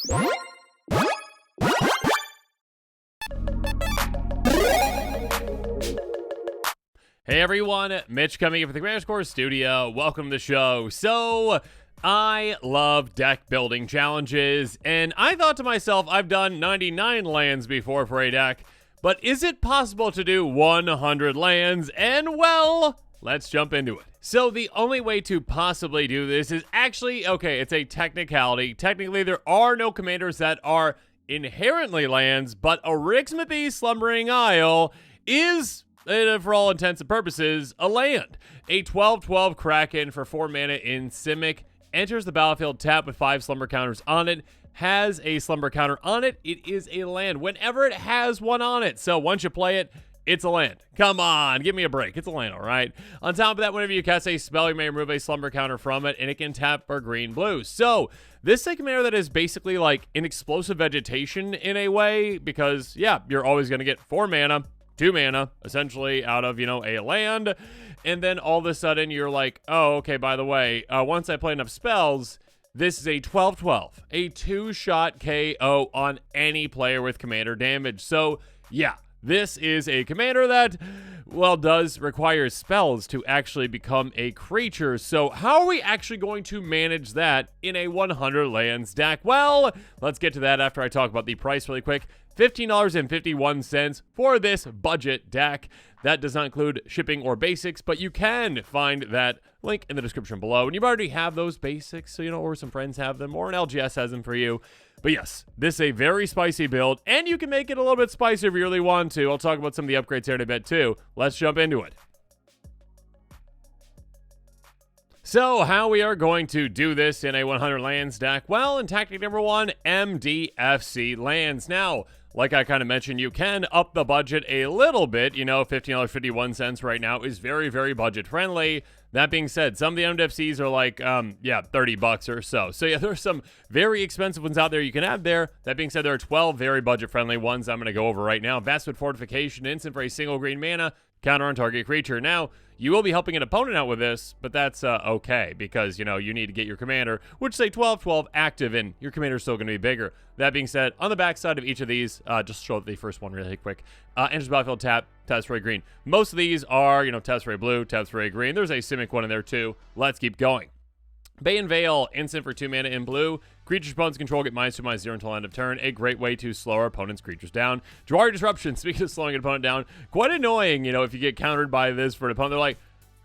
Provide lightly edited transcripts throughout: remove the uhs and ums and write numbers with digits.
Hey everyone, Mitch coming in from the Commander Score Studio. Welcome to the show. So, I love deck building challenges, and I thought to myself, I've done 99 lands before for a deck, but is it possible to do 100 lands? And well, let's jump into it. So the only way to possibly do this is actually, okay, it's a technicality. Technically, there are no commanders that are inherently lands, but Arixmathy Slumbering Isle is, for all intents and purposes, a land. A 12/12 Kraken for 4 mana in Simic enters the battlefield tapped with 5 slumber counters on it, has a slumber counter on it. It is a land whenever it has one on it. So once you play it, it's a land. Come on, give me a break. It's a land, all right? On top of that, whenever you cast a spell, you may remove a slumber counter from it, and it can tap for green-blue. So this is a commander that is basically like an explosive vegetation in a way, because, yeah, you're always going to get 4 mana, 2 mana, essentially, out of, a land. And then all of a sudden, you're like, oh, okay, by the way, once I play enough spells, this is a 12/12, a 2-shot KO on any player with commander damage. So, yeah, this is a commander that, well, does require spells to actually become a creature. So how are we actually going to manage that in a 100 lands deck? Well, let's get to that after I talk about the price really quick. $15.51 for this budget deck. That does not include shipping or basics, but you can find that link in the description below. And you already have those basics, so or some friends have them, or an LGS has them for you. But yes, this is a very spicy build, and you can make it a little bit spicier if you really want to. I'll talk about some of the upgrades here in a bit too. Let's jump into it. So how we are going to do this in a 100 lands deck? Well, in tactic number 1, MDFC Lands. Now, like I kind of mentioned, you can up the budget a little bit. $15.51 right now is very, very budget friendly. That being said, some of the MDFCs are like, $30 or so. So yeah, there's some very expensive ones out there you can add there. That being said, there are 12 very budget friendly ones I'm going to go over right now. Vastwood Fortification, instant for a single green mana, counter on target creature. Now, you will be helping an opponent out with this, but that's okay, because, you need to get your commander, which say 12/12 active, and your commander is still going to be bigger. That being said, on the back side of each of these, just show the first one really quick. Enters battlefield tap, taps for a green. Most of these are, taps for a blue, taps for a green. There's a Simic one in there too. Let's keep going. Bay and Veil, instant for 2 mana in blue. Creatures opponents control get -2/-0 until end of turn. A great way to slow our opponent's creatures down. Jawari Disruption, speaking of slowing an opponent down, quite annoying, if you get countered by this for an opponent. They're like,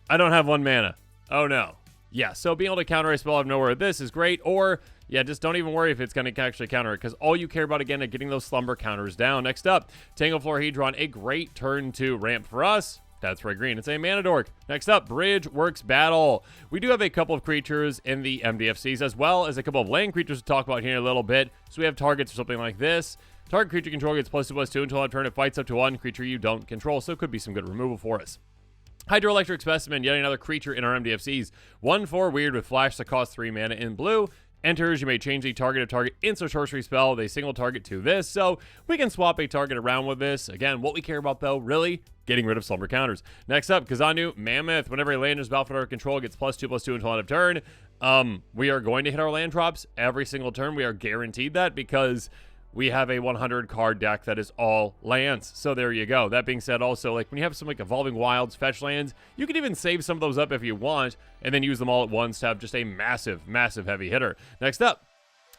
I don't have 1 mana. Oh no. Yeah, so being able to counter a spell out of nowhere, this is great. Or, yeah, just don't even worry if it's going to actually counter it, because all you care about, again, is getting those slumber counters down. Next up, Tangleflorahedron, a great turn 2 ramp for us. That's for a green. It's a mana dork. Next up, Bridge Works Battle. We do have a couple of creatures in the MDFCs, as well as a couple of land creatures to talk about here in a little bit. So we have targets or something like this. Target creature control gets +2/+2 until end of turn. It fights up to 1 creature you don't control, so it could be some good removal for us. Hydroelectric Specimen, yet another creature in our MDFCs. 1/4 weird with flash that costs 3 mana in blue. Enters, you may change the target of target instant sorcery spell with a single target to this, so we can swap a target around with this. Again, what we care about though, really, getting rid of slumber counters. Next up, Kazanu Mammoth. Whenever a land is battlefield under control, gets +2/+2 until end of turn. We are going to hit our land drops every single turn. We are guaranteed that, because we have a 100 card deck that is all lands. So there you go. That being said, also, like when you have some Evolving Wilds fetch lands, you can even save some of those up if you want, and then use them all at once to have just a massive, massive heavy hitter. Next up,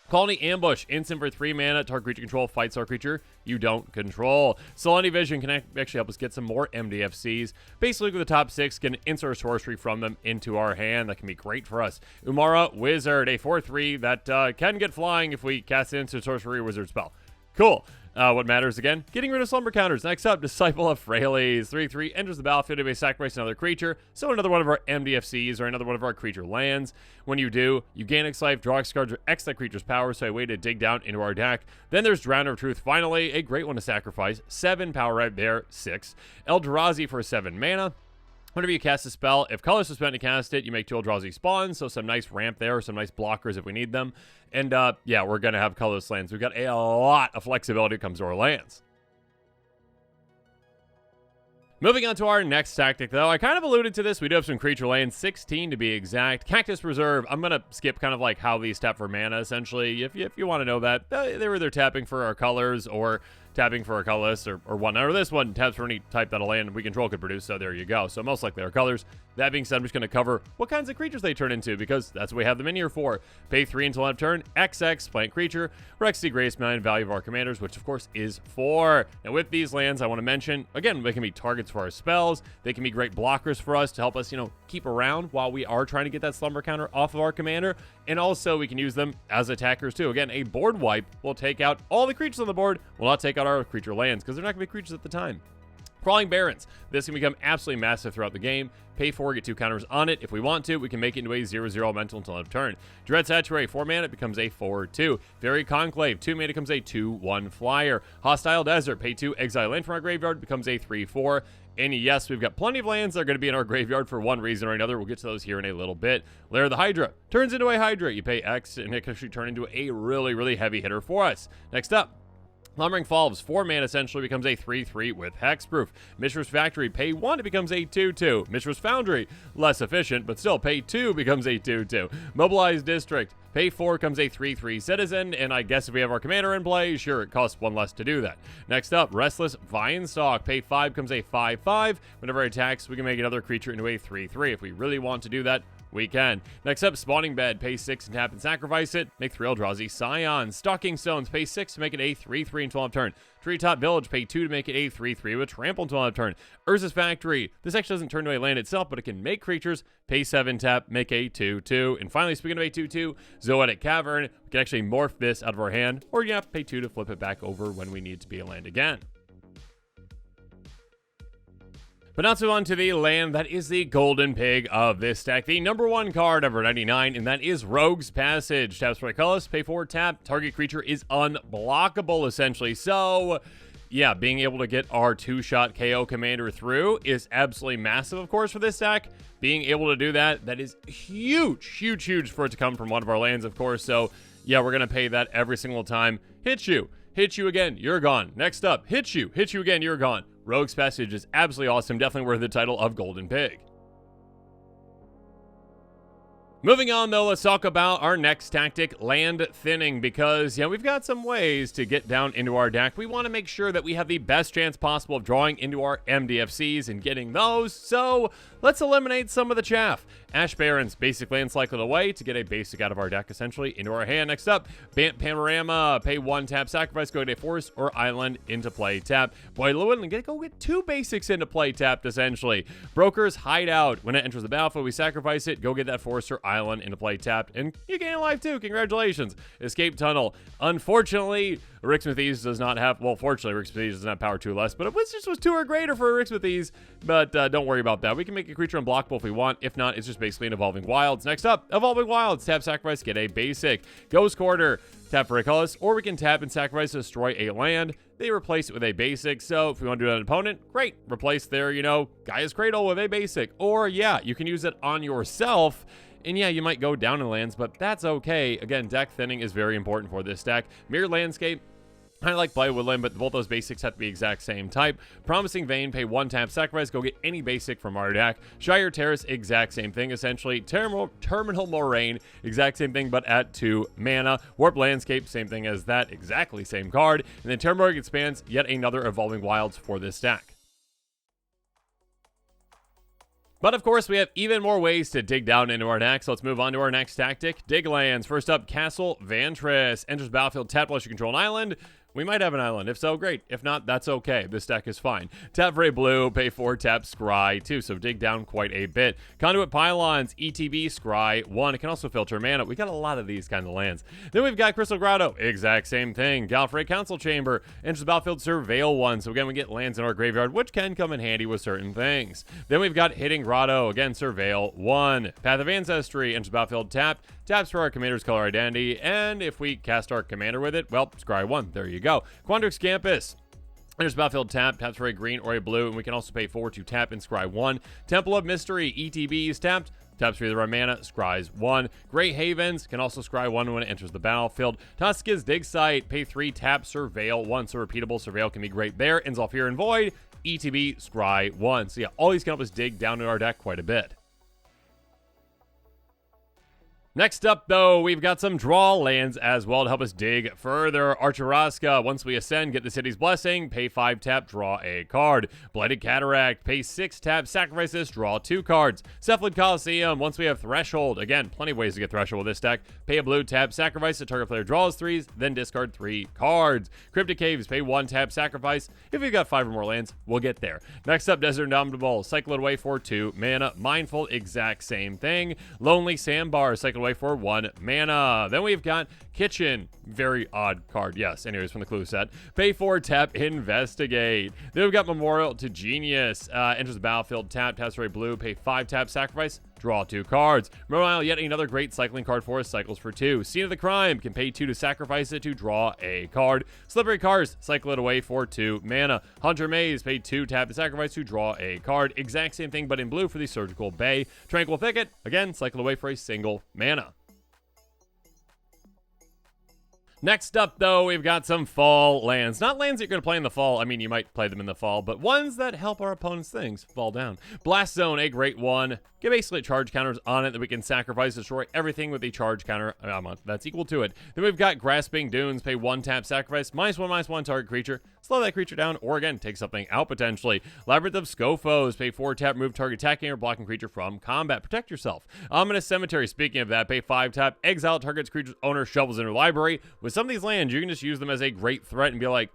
Colony Ambush, instant for 3 mana, target creature control, fights our creature you don't control. Solemnity Vision can actually help us get some more MDFCs. Basically, with the top 6, can insert sorcery from them into our hand. That can be great for us. Umara Wizard, a 4/3 that can get flying if we cast it into a sorcery wizard spell. Cool. What matters, again, getting rid of slumber counters. Next up, Disciple of Freyalise. 3/3 enters the battlefield. You may sacrifice another creature. So another one of our MDFCs or another one of our creature lands. When you do, you gain X life, draw X cards, or X that creature's power. So a way to dig down into our deck. Then there's Drowner of Truth. Finally, a great one to sacrifice. 7 power right there. 6. Eldrazi for 7 mana. Whenever you cast a spell, if colors are spent to cast it, you make 2 Eldrazi spawns, so some nice ramp there, some nice blockers if we need them. And, yeah, we're going to have colorless lands. We've got a lot of flexibility when it comes to our lands. Moving on to our next tactic, though, I kind of alluded to this. We do have some creature lands, 16 to be exact. Cactus Reserve, I'm going to skip kind of like how these tap for mana, essentially. If you want to know that, they were either tapping for our colors or tapping for a colorless or whatnot. Or this one taps for any type that a land we control could produce, so there you go. So most likely our colors. That being said, I'm just going to cover what kinds of creatures they turn into, because that's what we have them in here for. Pay 3 until end of turn, XX, plant creature, or XD Grace 9, value of our commanders, which of course is 4. And with these lands, I want to mention, again, they can be targets for our spells. They can be great blockers for us to help us, keep around while we are trying to get that slumber counter off of our commander. And also, we can use them as attackers too. Again, a board wipe will take out all the creatures on the board, will not take out our creature lands, because they're not going to be creatures at the time. Crawling Barrens. This can become absolutely massive throughout the game. Pay 4, get 2 counters on it. If we want to, we can make it into a 0/0 elemental until end of turn. Dread Saturate, 4 mana, it becomes a 4/2. Fairy Conclave, 2 mana, becomes a 2/1 flyer. Hostile Desert, pay 2, exile land from our graveyard, becomes a 3/4. And yes, we've got plenty of lands that are going to be in our graveyard for one reason or another. We'll get to those here in a little bit. Lair of the Hydra turns into a Hydra. You pay X, and it can actually turn into a really, really heavy hitter for us. Next up, Lumbering Falls, 4 mana, essentially becomes a 3/3 with Hexproof. Mishra's Factory, pay 1, it becomes a 2/2. Mishra's Foundry, less efficient, but still, pay 2, becomes a 2/2. Mobilized District, pay 4, comes a 3/3 Citizen, and I guess if we have our commander in play, sure, it costs 1 less to do that. Next up, Restless Vinestalk, pay 5, comes a 5/5. Whenever it attacks, we can make another creature into a 3/3. If we really want to do that, we can. Next up, Spawning Bed, pay 6 and tap and sacrifice it. Make 3 Eldrazi Scion. Stalking Stones, pay 6 to make it a 3/3 until end of turn. Treetop Village, pay 2 to make it a 3/3 with Trample until end of turn. Urza's Factory, this actually doesn't turn to a land itself, but it can make creatures. Pay 7, tap, make a 2/2. And finally, speaking of a 2/2, Zoetic Cavern, we can actually morph this out of our hand, or you have to pay 2 to flip it back over when we need to be a land again. But now to move on to the land that is the golden pig of this deck, the number 1 card, number 99, and that is Rogue's Passage. Taps for a colorless, pay 4, tap, target creature is unblockable, essentially. So, yeah, being able to get our 2-shot KO commander through is absolutely massive, of course, for this deck. Being able to do that, that is huge, huge, huge for it to come from one of our lands, of course. So, yeah, we're going to pay that every single time. Hit you again, you're gone. Next up, hit you again, you're gone. Rogue's Passage is absolutely awesome, definitely worth the title of Golden Pig. Moving on, though, let's talk about our next tactic, land thinning, because, we've got some ways to get down into our deck. We want to make sure that we have the best chance possible of drawing into our MDFCs and getting those, so let's eliminate some of the chaff. Ash Barrens, basic land cycle away to get a basic out of our deck, essentially, into our hand. Next up, Bant Panorama, pay 1, tap, sacrifice, go get a forest or island into play, tap. Boy, Lewin, go get 2 basics into play, tapped, essentially. Broker's Hideout, when it enters the battlefield, we sacrifice it, go get that forest or island into play, tapped, and you gain a life too, congratulations. Escape Tunnel, unfortunately, Ricksmithese does not have, well, fortunately, Ricksmithese doesn't have power 2 less, but it was 2 or greater for Ricksmithese, but don't worry about that. We can make a creature unblockable if we want. If not, it's just basically an Evolving Wilds. Next up, Evolving Wilds, tap, sacrifice, get a basic. Ghost Quarter, tap for a colorless, or we can tap and sacrifice to destroy a land. They replace it with a basic, so if we want to do it on an opponent, great. Replace their, Gaia's Cradle with a basic, or yeah, you can use it on yourself. And yeah, you might go down in lands, but that's okay. Again, deck thinning is very important for this deck. Mirror Landscape, I like Play Woodland, but both those basics have to be exact same type. Promising Vein, pay 1, tap, sacrifice, go get any basic from our deck. Shire Terrace, exact same thing, essentially. Terminal Moraine, exact same thing, but at 2 mana. Warp Landscape, same thing as that, exactly same card. And then Terramorg Expanse, yet another Evolving Wilds for this deck. But of course, we have even more ways to dig down into our deck, so let's move on to our next tactic, Dig Lands. First up, Castle Vantress. Enters battlefield, tap unless you control an island. We might have an island. If so, great. If not, that's okay. This deck is fine. Tap for a blue, pay 4, tap, scry 2. So dig down quite a bit. Conduit Pylons, ETB, scry 1. It can also filter mana. We got a lot of these kinds of lands. Then we've got Crystal Grotto. Exact same thing. Galfrey Council Chamber. Enters the battlefield, surveil 1. So again, we get lands in our graveyard, which can come in handy with certain things. Then we've got Hitting Grotto. Again, surveil 1. Path of Ancestry. Enters the battlefield, tap. Taps for our commander's color identity, and if we cast our commander with it, well, scry 1. There you go. Quandrix Campus. There's battlefield tap, taps for a green or a blue, and we can also pay 4 to tap and scry 1. Temple of Mystery, ETB is tapped. Taps for either our mana, scries 1. Great Havens can also scry 1 when it enters the battlefield. Tuska's Dig Site, pay 3, tap, surveil 1. So repeatable surveil can be great there. And Zalfir and Void, ETB Scry 1. So yeah, all these can help us dig down to our deck quite a bit. Next up, though, we've got some draw lands as well to help us dig further. Archeraska, once we ascend, get the City's Blessing, pay 5 tap, draw a card. Blighted Cataract, pay 6 tap, sacrifice this, draw 2 cards. Cephalid Coliseum, once we have Threshold, again, plenty of ways to get Threshold with this deck. Pay a blue tap, sacrifice, the target player draws 3s, then discard 3 cards. Cryptic Caves, pay 1 tap, sacrifice. If we've got 5 or more lands, we'll get there. Next up, Desert Indomitable, cycle it away for 2 mana. Mindful, exact same thing. Lonely Sandbar, cycle away for 1 mana. Then we've got Kitchen, very odd card, yes, anyways, from the clue set. Pay 4 tap, investigate. Then we've got Memorial to Genius, enters the battlefield, tap, taps for a blue, pay 5 tap, sacrifice, draw 2 cards. Meanwhile, yet another great cycling card for us, cycles for 2. Scene of the Crime, can pay 2 to sacrifice it to draw a card. Slippery Cars, cycle it away for 2 mana. Hunter Maze, pay 2 tap to sacrifice to draw a card. Exact same thing, but in blue for the Surgical Bay. Tranquil Thicket, again, cycle away for a single mana. Next up, though, we've got some fall lands. Not lands that you're going to play in the fall. I mean, you might play them in the fall, but ones that help our opponent's things fall down. Blast Zone, a great one. Get basically charge counters on it that we can sacrifice, destroy everything with a charge counter that's equal to it. Then we've got Grasping Dunes, pay 1 tap, sacrifice, -1/-1 target creature. Slow that creature down, or again, take something out potentially. Labyrinth of Scophos, pay 4 tap, move target attacking or blocking creature from combat. Protect yourself. Ominous Cemetery, speaking of that, pay 5 tap, exile target's creature's owner shovels in her library. With some of these lands, you can just use them as a great threat and be like,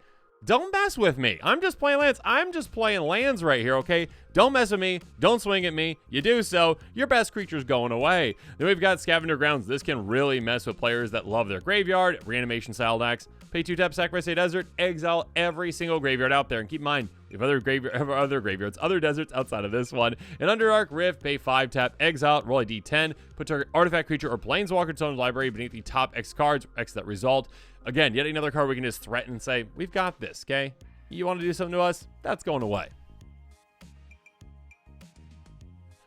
don't mess with me. I'm just playing lands. I'm just playing lands right here, okay? Don't mess with me. Don't swing at me. You do so, your best creature's going away. Then we've got Scavenger Grounds. This can really mess with players that love their graveyard. Reanimation style decks. Pay 2 tap, sacrifice a desert, exile every single graveyard out there. And keep in mind, we have other graveyards, other deserts outside of this one. And Underdark Rift, pay 5 tap, exile, roll a d10, put target artifact, creature, or planeswalker to its library beneath the top X cards, X that result. Again, yet another card we can just threaten and say, we've got this, okay? You want to do something to us? That's going away.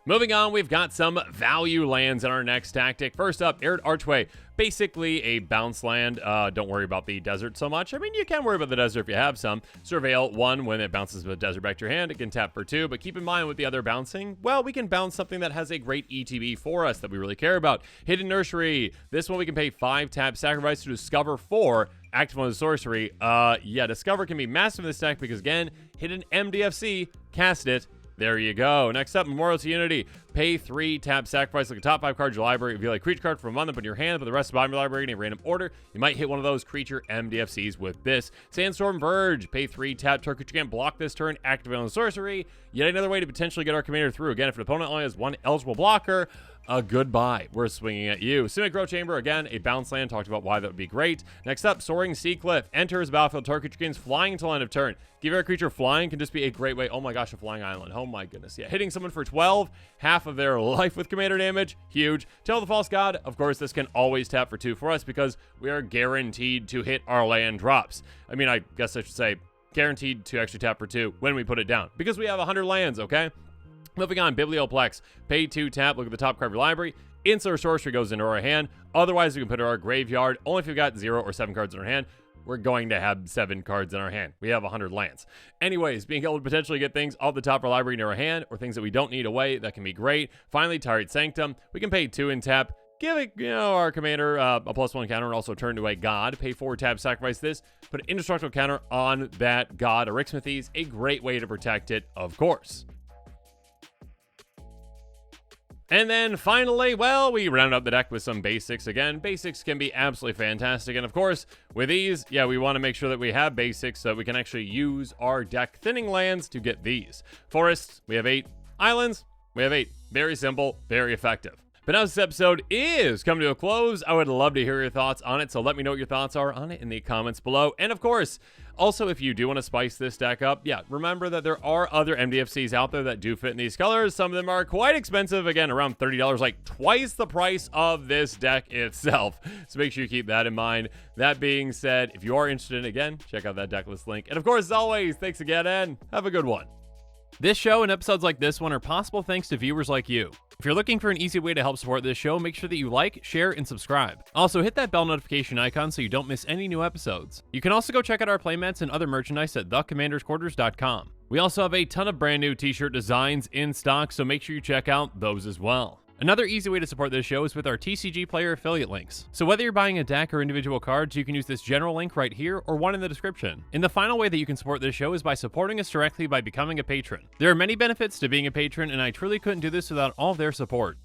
Moving on, we've got some value lands in our next tactic. First up, Arid Archway. Basically a bounce land. Don't worry about the desert so much. I mean, you can worry about the desert if you have some. Surveil 1, when it bounces the desert back to your hand, it can tap for 2. But keep in mind with the other bouncing, well, we can bounce something that has a great ETB for us that we really care about. Hidden Nursery. This one we can pay 5 tap, sacrifice to discover 4. Active on the sorcery. Yeah, Discover can be massive in this deck because, again, hidden MDFC, cast it. There you go. Next up, Memorial to Unity. Pay 3, tap, sacrifice, like a top 5 card of your library. If you like creature card from one, then put in your hand, but the rest of the bottom of your library in a random order. You might hit one of those creature MDFCs with this. Sandstorm Verge. Pay 3, tap, target creature can't block this turn, activate on the sorcery. Yet another way to potentially get our commander through. Again, if an opponent only has 1 eligible blocker, goodbye. We're swinging at you. Simic Growth Chamber, again, a bounce land. Talked about why that would be great. Next up, Soaring Sea Cliff. Enters battlefield, target creature gains flying until end of turn. Give your creature flying can just be a great way. Oh my gosh, a flying island. Oh my goodness. Yeah, hitting someone for 12, half of their life with commander damage. Huge. Tell the False God. Of course, this can always tap for 2 for us because we are guaranteed to hit our land drops. I mean, I guess I should say guaranteed to actually tap for 2 when we put it down because we have 100 lands, okay? Moving on, Biblioplex. Pay 2 tap, look at the top card of your library. Instant or sorcery goes into our hand. Otherwise, we can put it in our graveyard. Only if we've got 0 or 7 cards in our hand. We're going to have 7 cards in our hand. We have 100 lands. Anyways, being able to potentially get things off the top of our library into our hand or things that we don't need away, that can be great. Finally, Tyrant Sanctum. We can pay 2 and tap. Give it, our commander a +1 counter and also turn to a god. Pay 4 tap, sacrifice this. Put an indestructible counter on that god. Arixmethes, a great way to protect it, of course. And then finally, well, we round up the deck with some basics again. Basics can be absolutely fantastic. And of course, with these, yeah, we want to make sure that we have basics so that we can actually use our deck thinning lands to get these. Forests, we have 8. Islands, we have 8. Very simple, very effective. But now this episode is coming to a close. I would love to hear your thoughts on it, so let me know what your thoughts are on it in the comments below. And of course, also, if you do want to spice this deck up, yeah, remember that there are other MDFCs out there that do fit in these colors. Some of them are quite expensive, again, around $30, like twice the price of this deck itself. So make sure you keep that in mind. That being said, if you are interested, again, check out that deck list link. And of course, as always, thanks again, and have a good one. This show and episodes like this one are possible thanks to viewers like you. If you're looking for an easy way to help support this show, make sure that you like, share, and subscribe. Also, hit that bell notification icon so you don't miss any new episodes. You can also go check out our playmats and other merchandise at thecommandersquarters.com. We also have a ton of brand new t-shirt designs in stock, so make sure you check out those as well. Another easy way to support this show is with our TCG Player affiliate links. So whether you're buying a deck or individual cards, you can use this general link right here or one in the description. And the final way that you can support this show is by supporting us directly by becoming a patron. There are many benefits to being a patron, and I truly couldn't do this without all of their support.